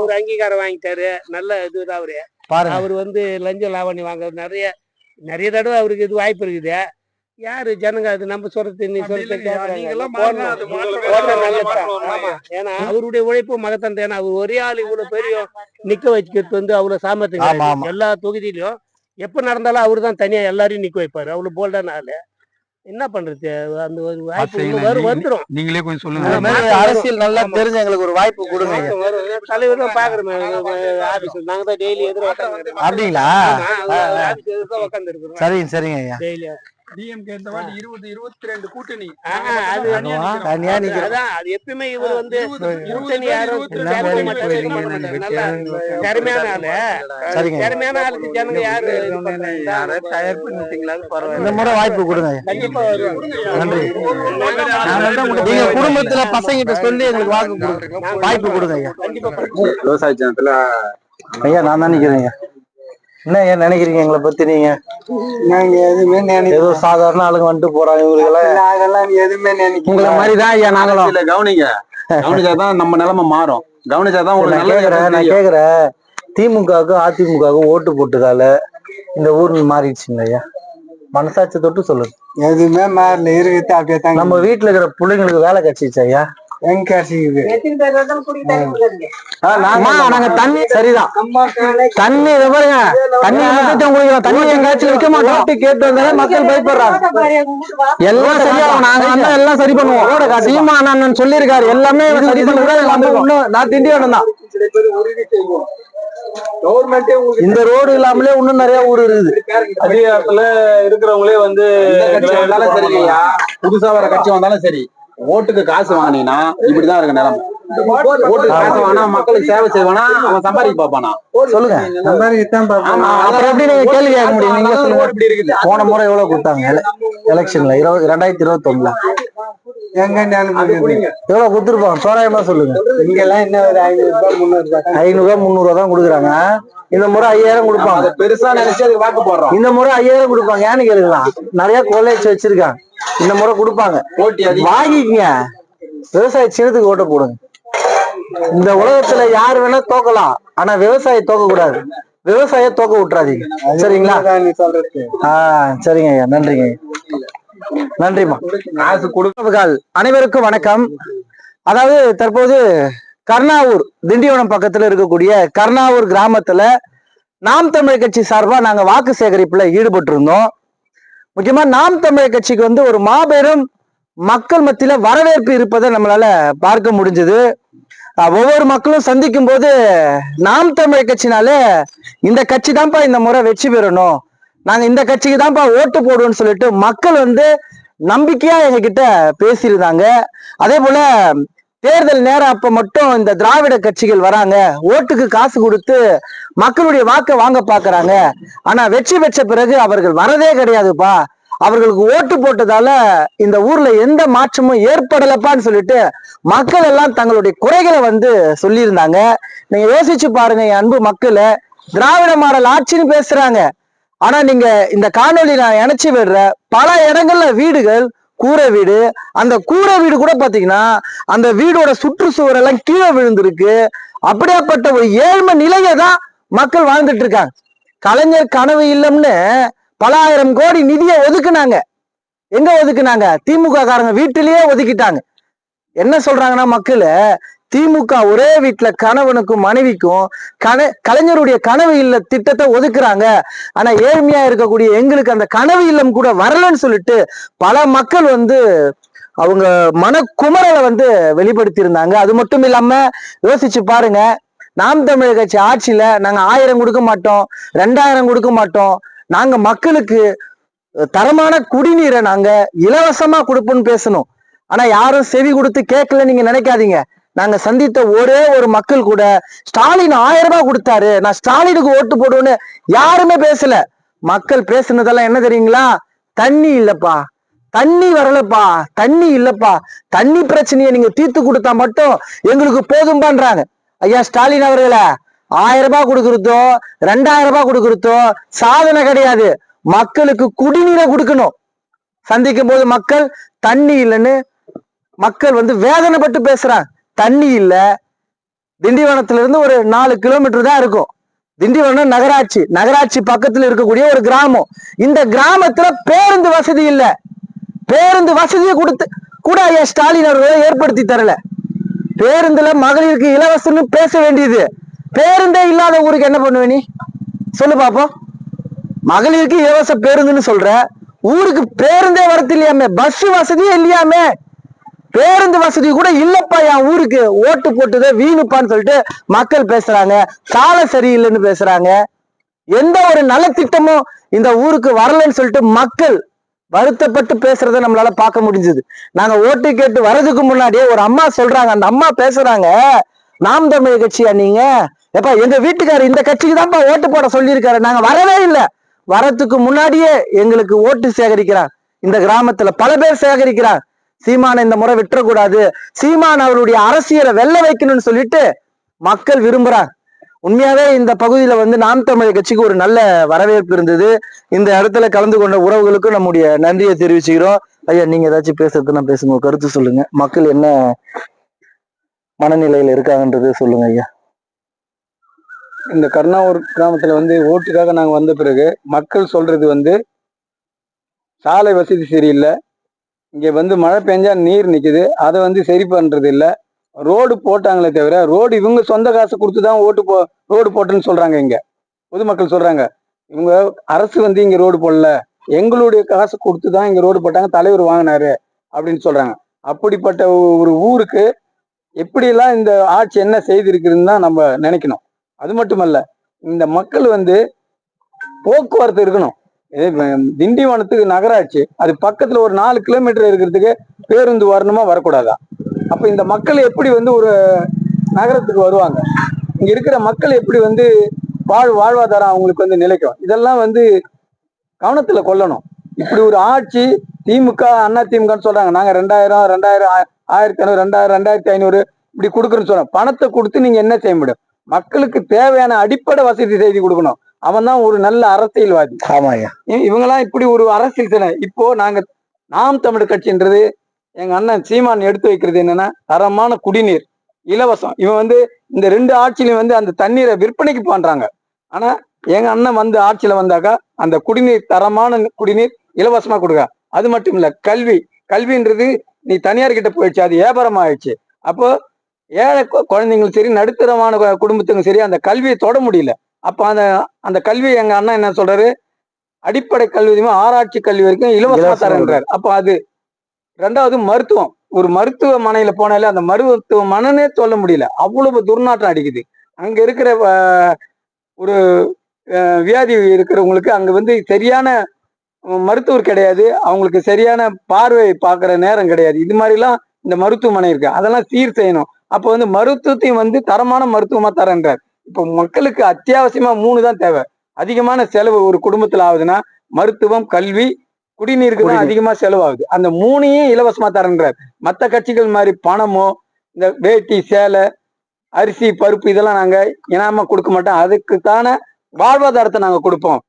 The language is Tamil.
அவரு அங்கீகாரம் வாங்கிட்டாரு. நல்ல இதுதான் அவரு. அவரு வந்து லஞ்சம் லாவணி வாங்க நிறைய தடவை அவருக்கு இது வாய்ப்பு இருக்குது. யாரு ஜனங்க அது நம்ம சொல்றது நீ சொல்றது ஆமா. ஏன்னா அவருடைய உழைப்பு மகத்தந்த. ஏன்னா அவர் ஒரே ஆள் இவ்வளவு பெரிய நிக்க வச்சுக்கிறது வந்து அவ்வளவு சாமர்த்தியம். எல்லா தொகுதியிலும் எப்ப நடந்தாலும் அவரு தான் தனியா எல்லாரையும் நிக்க வைப்பாரு. அவ்வளவு போல்டான ஆளு. என்ன பண்றது? அந்த ஒரு வாய்ப்பு வந்துடும். நீங்களே கொஞ்சம் சொல்லுங்க. அரசியல் நல்லா தெரிஞ்ச எங்களுக்கு ஒரு வாய்ப்பு கொடுங்க. தலைவர் தான் பாக்குறோம் ஆபீஸ். நாங்க தான் டெய்லி எதிர அப்படிங்களா? உட்காந்து இருக்கிறோம். சரிங்க சரிங்க ஐயா. டெய்லி டிஎம்கே இந்த வாட்டி 20-22 கூட்டணி. அது எப்பயுமே இவர் வந்து திறமையான ஆளு. திறமையான ஆளுக்கு ஜனங்க யாரு தயார் பண்ணிட்டீங்களா? இந்த முறை வாய்ப்பு கொடுங்க. கண்டிப்பா நன்றி. நீங்க குடும்பத்துல பசங்கிட்ட சொல்லி எங்களுக்கு வாய்ப்பு கொடுங்க ஐயா. கண்டிப்பா விவசாய ஜனத்துல ஐயா நான் தான் நிக்கிறேன். என்ன ஏன் நினைக்கிறீங்க எங்களை பத்தி? நீங்க நாங்க எதுவுமே ஏதோ சாதாரண ஆளுங்க வந்துட்டு போறாங்க. இவங்களெல்லாம் எதுவுமே நினைக்க உங்களை மாதிரிதான் ஐயா நாங்களும். இல்ல கவனிங்க, கவனிச்சாதான் நம்ம நிலைமை மாறும். கவனிச்சாதான் நான் கேக்குறேன். திமுகவுக்கும் அதிமுகவுக்கும் ஓட்டு போட்டதால இந்த ஊர் மாறிடுச்சுங்க ஐயா. மனசாட்சி தொட்டு சொல்லுங்க. எதுவுமே மாறல இருக்குது அப்படியே தான். நம்ம வீட்டுல இருக்கிற பிள்ளைங்களுக்கு வேலை கிடைச்சிச்சு ஐயா. நாங்க தண்ணி சரிதான். தண்ணி பாருங்க, தண்ணி குடிக்கிறோம். தண்ணி எங்காச்சும் வைக்க மாட்டோம். கேட்டு வந்தாலும் மக்கள் பயப்படுறாங்க. எல்லாம் சரியாகும். நாங்க எல்லாம் சரி பண்ணுவோம். சீமா அண்ணன் சொல்லியிருக்காரு எல்லாமே சரி பண்ணுவோம். நான் திண்டிவனம் தான். இந்த ரோடு இல்லாமலே இன்னும் நிறைய ஊர் இருக்குது. அதிகாரத்துல இருக்கிறவங்களே வந்து புதுசா வர கட்சி வந்தாலும் சரி, ஓட்டுக்கு காசு வாங்கினீங்கன்னா இப்படிதான் இருக்கு நிலைமை. ஓட்டுக்கு காசு வாங்கினா மக்களுக்கு சேவை செய்வானா, அவன் சம்பாதிக்க பாப்பானா? சொல்லுங்க. அப்புறம் எப்படி நீங்க கேள்வி கேட்க முடியும்? நீங்க சொல்லுங்க. போன முறை எவ்வளவு கொடுத்தாங்க எலெக்ஷன்ல? 2021 எவ்வளவு கொடுத்துருப்பாங்க தோராயமா சொல்லுங்க. இங்க எல்லாம் என்ன ஒரு 500-300 தான் கொடுக்குறாங்க. இந்த முறை 5000 கொடுப்பாங்க. பெருசா நினைச்சு அதுக்கு வாக்கு போடுறோம். இந்த முறை 5000 கொடுப்பாங்க. ஏன்னு கேளுங்களா, நிறைய கொள்ளைச்சு வச்சிருக்காங்க. இந்த முறை கொடுப்பாங்க. வாங்கிக்கங்க. விவசாய சின்னத்துக்கு ஓட்ட போடுங்க. இந்த உலகத்துல யாரு வேணா தோக்கலாம், ஆனா விவசாய தோக்க கூடாது. விவசாய தோக்க விட்டுறாதீங்க. சரிங்களா? சரிங்க ஐயா. நன்றிங்க. நன்றிமா. அனைவருக்கும் வணக்கம். அதாவது தற்போது கர்ணாவூர், திண்டிவனம் பக்கத்துல இருக்கக்கூடிய கர்ணாவூர் கிராமத்துல நாம் தமிழர் கட்சி சார்பா நாங்க வாக்கு சேகரிப்புல ஈடுபட்டு இருந்தோம். முக்கியமா நாம் தமிழர் கட்சிக்கு வந்து ஒரு மாபெரும் மக்கள் மத்தியில வரவேற்பு இருப்பதை நம்மளால பார்க்க முடிஞ்சது. ஒவ்வொரு மக்களும் சந்திக்கும் போது நாம் தமிழர் கட்சினாலே இந்த கட்சி தான்ப்பா இந்த முறை வெற்றி பெறணும், நாங்க இந்த கட்சிக்கு தான்ப்பா ஓட்டு போடுவோம்னு சொல்லிட்டு மக்கள் வந்து நம்பிக்கையா எங்க கிட்ட பேசியிருந்தாங்க. அதே போல தேர்தல் நேரம் அப்ப மட்டும் இந்த திராவிட கட்சிகள் வராங்க, ஓட்டுக்கு காசு கொடுத்து மக்களுடைய வாக்கை வாங்க பாக்குறாங்க. ஆனா வெற்றி பெற்ற பிறகு அவர்கள் வரதே கிடையாதுப்பா, அவர்களுக்கு ஓட்டு போட்டதால இந்த ஊர்ல எந்த மாற்றமும் ஏற்படலப்பான்னு சொல்லிட்டு மக்கள் எல்லாம் தங்களுடைய குறைகளை வந்து சொல்லியிருந்தாங்க. நீங்க யோசிச்சு பாருங்க என் அன்பு மக்கள், திராவிட மாடல் ஆட்சின்னு பேசுறாங்க. ஆனா நீங்க இந்த காணொலி நான் இணைச்சு விடுற பல இடங்கள்ல வீடுகள் கூரை வீடு, அந்த கூரை வீடு கூட பாத்தீங்கன்னா அந்த வீடோட சுற்றுச்சுவர் எல்லாம் கீழே விழுந்திருக்கு. அப்படியாப்பட்ட ஒரு ஏழ்மை நிலையை தான் மக்கள் வாழ்ந்துட்டு இருக்காங்க. கலைஞர் கனவு இல்லம்னு பல ஆயிரம் கோடி நிதியை ஒதுக்குனாங்க. எங்க ஒதுக்குனாங்க? திமுக காரங்க வீட்டிலேயே ஒதுக்கிட்டாங்க. என்ன சொல்றாங்கன்னா மக்கள், திமுக ஒரே வீட்டுல கணவனுக்கும் மனைவிக்கும் கலைஞருடைய கனவு இல்ல திட்டத்தை ஒதுக்குறாங்க, ஆனா ஏழ்மையா இருக்கக்கூடிய எங்களுக்கு அந்த கனவு இல்லம் கூட வரலன்னு சொல்லிட்டு பல மக்கள் வந்து அவங்க மனக்குமரலை வந்து வெளிப்படுத்தி இருந்தாங்க. அது மட்டும் இல்லாம யோசிச்சு பாருங்க, நாம் தமிழர் கட்சி ஆட்சியில நாங்க 1000 கொடுக்க மாட்டோம், 2000 கொடுக்க மாட்டோம், நாங்க மக்களுக்கு தரமான குடிநீரை நாங்க இலவசமா கொடுப்போம்னு பேசணும். ஆனா யாரும் செவி கொடுத்து கேட்கல நீங்க நினைக்காதீங்க. நாங்க சந்தித்த ஒரே ஒரு மக்கள் கூட ஸ்டாலின் 1000 ரூபாய் கொடுத்தாரு, நான் ஸ்டாலினுக்கு ஓட்டு போடுவேன்னு யாருமே பேசல. மக்கள் பேசுனதெல்லாம் என்ன தெரியுங்களா? தண்ணி இல்லப்பா, தண்ணி வரலப்பா, தண்ணி இல்லப்பா, தண்ணி பிரச்சனையை நீங்க தீர்த்து கொடுத்தா மட்டும் எங்களுக்கு போதும் பண்றாங்க. ஐயா ஸ்டாலின் அவர்களே, 1000 ரூபாய் கொடுக்கறதோ 2000 ரூபாய் கொடுக்கறதோ சாதனை கிடையாது. மக்களுக்கு குடிநீரை கொடுக்கணும். சந்திக்கும் போது மக்கள் தண்ணி இல்லைன்னு மக்கள் வந்து வேதனைப்பட்டு பேசுறாங்க. தண்ணி இல்ல, திண்டிவனத்திலிருந்து ஒரு 4 கிலோமீட்டர் தான் இருக்கும். திண்டிவனம் நகராட்சி பக்கத்துல இருக்கக்கூடிய ஒரு கிராமம். இந்த கிராமத்துல பேருந்து வசதி இல்ல. பேருந்து வசதியை கொடுத்து கூட ஐயா ஸ்டாலின் அவர்களை ஏற்படுத்தி தரல. பேருந்துல மகளிருக்கு இலவசம்னு பேச வேண்டியது, பேருந்தே இல்லாத ஊருக்கு என்ன பண்ணுவ நீ சொல்லு பாப்போம். மகளிருக்கு இலவச பேருந்துன்னு சொல்ற, ஊருக்கு பேருந்தே வரது இல்லையாமே, பஸ் வசதியே இல்லையாமே, பேருந்து வசதி கூட இல்லப்பா என் ஊருக்கு, ஓட்டு போட்டுதே வீணுப்பான்னு சொல்லிட்டு மக்கள் பேசுறாங்க. சாலை சரியில்லைன்னு பேசுறாங்க. எந்த ஒரு நலத்திட்டமும் இந்த ஊருக்கு வரலன்னு சொல்லிட்டு மக்கள் வருத்தப்பட்டு பேசுறத நம்மளால பார்க்க முடிஞ்சது. நாங்க ஓட்டு கேட்டு வர்றதுக்கு முன்னாடியே ஒரு அம்மா சொல்றாங்க, அந்த அம்மா பேசுறாங்க, நாம் தமிழ் கட்சியா நீங்க, எப்ப எங்க வீட்டுக்காரர் இந்த கட்சிக்கு தான்ப்பா ஓட்டு போட சொல்லியிருக்காரு, நாங்க வரவே இல்லை, வரத்துக்கு முன்னாடியே எங்களுக்கு ஓட்டு சேகரிக்கிறார். இந்த கிராமத்துல பல பேர் சேகரிக்கிறார். சீமானை இந்த முறை விட்டுறக்கூடாது, சீமான் அவருடைய அரசியலை வெல்ல வைக்கணும்னு சொல்லிட்டு மக்கள் விரும்புறாங்க. உண்மையாவே இந்த பகுதியில வந்து நாம் தமிழர் கட்சிக்கு ஒரு நல்ல வரவேற்பு இருந்தது. இந்த இடத்துல கலந்து கொண்ட உறவுகளுக்கும் நம்முடைய நன்றியை தெரிவிச்சுக்கிறோம். ஐயா, நீங்க ஏதாச்சும் பேசுறதுன்னா பேசுங்க, கருத்து சொல்லுங்க, மக்கள் என்ன மனநிலையில இருக்காங்கன்றது சொல்லுங்க ஐயா. இந்த கருணாவூர் கிராமத்துல வந்து ஓட்டுக்காக நாங்க வந்த பிறகு மக்கள் சொல்றது வந்து சாலை வசதி சரியில்லை, இங்க வந்து மழை பெஞ்சா நீர் நிக்குது, அதை வந்து சரி பண்றது இல்லை, ரோடு போட்டாங்களே தவிர ரோடு இவங்க சொந்த காசு கொடுத்துதான் ரோடு போட்டுன்னு சொல்றாங்க. இங்க பொதுமக்கள் சொல்றாங்க, இவங்க அரசு வந்து இங்க ரோடு போடல, எங்களுடைய காசு கொடுத்துதான் இங்க ரோடு போட்டாங்க, தலைவர் வாங்கினாரு அப்படின்னு சொல்றாங்க. அப்படிப்பட்ட ஒரு ஊருக்கு எப்படியெல்லாம் இந்த ஆட்சி என்ன செய்திருக்குதுன்னு தான் நம்ம நினைக்கணும். அது மட்டுமல்ல, இந்த மக்கள் வந்து போக்குவரத்து இருக்கணும். திண்டிவனத்துக்கு நகராட்சி, அது பக்கத்துல ஒரு 4 கிலோமீட்டர் இருக்கிறதுக்கு பேருந்து வரணுமா வரக்கூடாதா? அப்ப இந்த மக்கள் எப்படி வந்து ஒரு நகரத்துக்கு வருவாங்க? இங்க இருக்கிற மக்கள் எப்படி வந்து வாழ்வாதாரம் அவங்களுக்கு வந்து நிலைக்கும்? இதெல்லாம் வந்து கவனத்துல கொள்ளணும். இப்படி ஒரு ஆட்சி திமுக அண்ணா திமுகன்னு சொல்றாங்க, நாங்க 2000 1500 2000 2500 இப்படி கொடுக்குறேன்னு சொல்றோம். பணத்தை கொடுத்து நீங்க என்ன செய்ய முடியும்? மக்களுக்கு தேவையான அடிப்படை வசதி செய்து கொடுக்கணும். அவன் தான் ஒரு நல்ல அரசியல்வாதி. இவங்கெல்லாம் இப்படி ஒரு அரசியல். இப்போ நாங்க நாம் தமிழர் கட்சின்றது எங்க அண்ணன் சீமான் எடுத்து வைக்கிறது என்னன்னா, தரமான குடிநீர் இலவசம். இவன் வந்து இந்த 2 ஆட்சியிலையும் வந்து அந்த தண்ணீரை விற்பனைக்கு பண்றாங்க. ஆனா எங்க அண்ணன் வந்து ஆட்சியில வந்தாக்கா அந்த குடிநீர், தரமான குடிநீர் இலவசமா கொடுக்க. அது மட்டும் இல்ல, கல்வின்றது நீ தனியார் கிட்ட போயிடுச்சு, அது வியாபாரம் ஆயிடுச்சு. அப்போ ஏழை குழந்தைங்களும் சரி, நடுத்தரமான குடும்பத்துக்கும் சரி அந்த கல்வியை தொட முடியல. அப்ப அந்த கல்வி எங்க அண்ணா என்ன சொல்றாரு, அடிப்படை கல்வி ஆராய்ச்சி கல்வி வரைக்கும் இலவசமா தரேன்றாரு. அப்ப அது 2வது மருத்துவம். ஒரு மருத்துவமனையில போனாலே அந்த மருத்துவமனைனே சொல்ல முடியல, அவ்வளவு துர்நாற்றம் அடிக்குது. அங்க இருக்கிற ஒரு வியாதி இருக்கிறவங்களுக்கு அங்க வந்து சரியான மருத்துவர் கிடையாது, அவங்களுக்கு சரியான பார்வை பார்க்குற நேரம் கிடையாது. இது மாதிரிலாம் இந்த மருத்துவமனை இருக்கு, அதெல்லாம் சீர் செய்யணும். அப்போ வந்து மருத்துவத்தையும் வந்து தரமான மருத்துவமா தரேன்றார். இப்போ மக்களுக்கு அத்தியாவசியமா 3 தான் தேவை. அதிகமான செலவு ஒரு குடும்பத்துல ஆகுதுன்னா மருத்துவம், கல்வி, குடிநீருக்கு தான் அதிகமா செலவாகுது. அந்த 3ஐயும் இலவசமா தரேன்றார். மற்ற கட்சிகள் மாதிரி பணமோ இந்த வேட்டி சேலை அரிசி பருப்பு இதெல்லாம் நாங்க இனாம கொடுக்க மாட்டோம், அதுக்குத்தான வாழ்வாதாரத்தை நாங்க கொடுப்போம்.